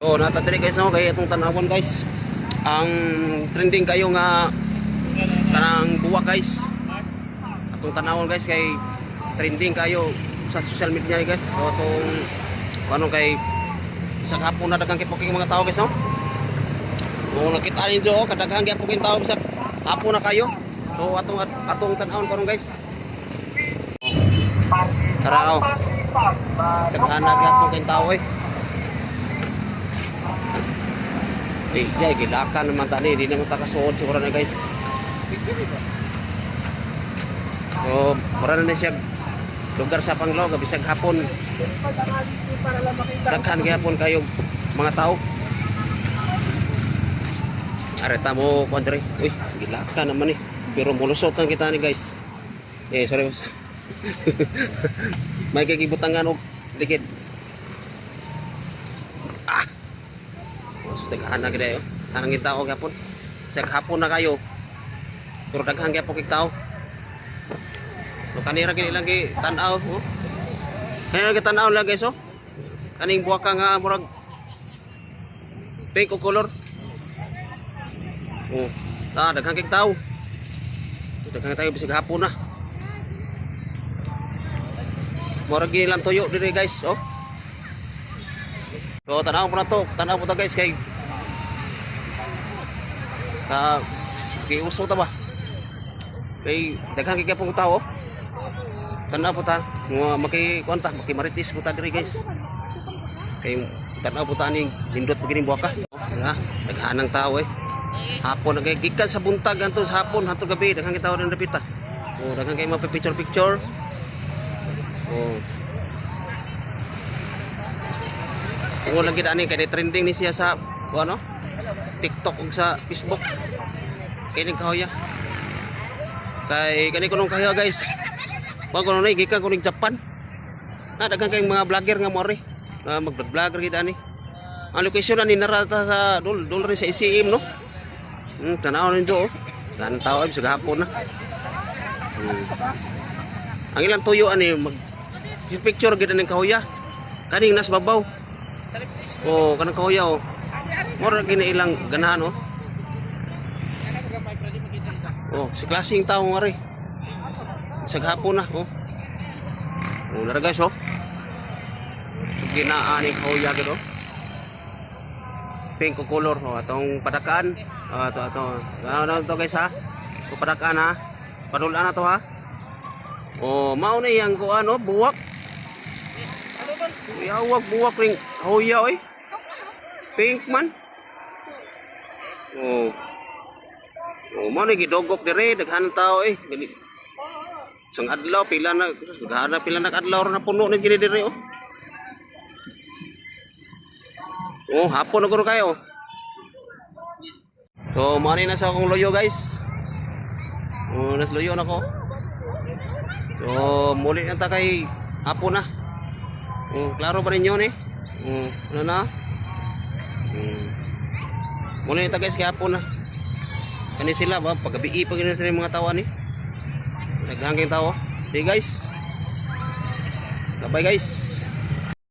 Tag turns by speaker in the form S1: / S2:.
S1: So natadiri guys no kay itong tanawon guys. Ang trending kayo nga kanang buwak guys. Atong tanawon guys kay trending kayo sa social media guys. So atong ano kay sa hapon na daghang kipuking mga tao guys no. Kung nakita ninyo kadaghang kipuking tao sa hapon na kayo. So atong tanawon karon guys. Tara oh. Daghan na kipuking tao eh. Jay, gilakan naman tani, hindi naman takasuod siguro na guys. So, mura na siya lugar sa Panglao, bisag hapon. Daghan gihapon kayo mga tao. Areta mo kuandre. Uy, gilakan naman eh. Pero mulusot lang kita ni guys. Sorry. May kagibutangan og likid. Daghan na gid ayo. Tanang tao gyapon. Sa hapon na kayo. Pero daghan gyapon kay tao. So kanira gid lang gi tan-aw, oh. Kanira gi tan-aw lang guys, oh. Kaning buwaka nga murag pink o color. Oh, daghan kay tao. Daghan tayo bisag hapon na. Murag gi lang tuyo diri guys, oh. So tanaw po na to, tanaw po ta guys kay giuso ta ba? Kay daghang kikapong tao. Tanaw po ta, makikuanta, makimaritis po ta diri guys. Kay tanaw po ta ning lindot begining buwaka. Daghan ng tao eh. Hapon na gikan sa buntag anto sa hapon hantud gabi daghang tao nang dapita. Oh, daghang kay mapipicture. Oh. Kung lang kita ani kay trending ni siya sa ano? TikTok ug sa Facebook. Kay ning kahoya. Kay kani kunong kahoya guys. Wa kuno nay gikan kuning Japan. Daghan kay mga vlogger nga mo ri. Mag-vlogger kita ani. Ang location ani narata sa dul rin sa ICM no. Tanaw ninyo oh. Dan tao ay sa hapon na. Ang ilang tuyo ani mag picture gid ning kahoya. Kaning nas babaw. Oh, kanang kahoya oh. Mura gini ilang ganahan oh. Oh, si klaseng tao nga rin. Sa hapon na oh. Oh, nara guys oh. Ginaan ni kahoya gid oh. Pink color oh, atong padakaan. Ato. Ano to guys ha? To padakaan ha. Padulaan na to ha. Oh, mao na yang ko ano, buwak. Yawag buwak ring kahoya oy. Pink man. Oh. Oh, mo ni gidogok dire daghan tao eh. Sang adlaw pila na adlaw na puno ni gini dire oh. Oh, hapon na guro kayo. So, mani na sa akong loyo guys. Oh, nas loyo na ko. So, muli na ta kay hapon na. Oh, klaro ba ninyo ni? Ano na? Muli na ta guys kay hapon na. Kani sila ba pagabi pa gina sila mga tawa ni. Naghangking tao. Okay guys. Bye guys.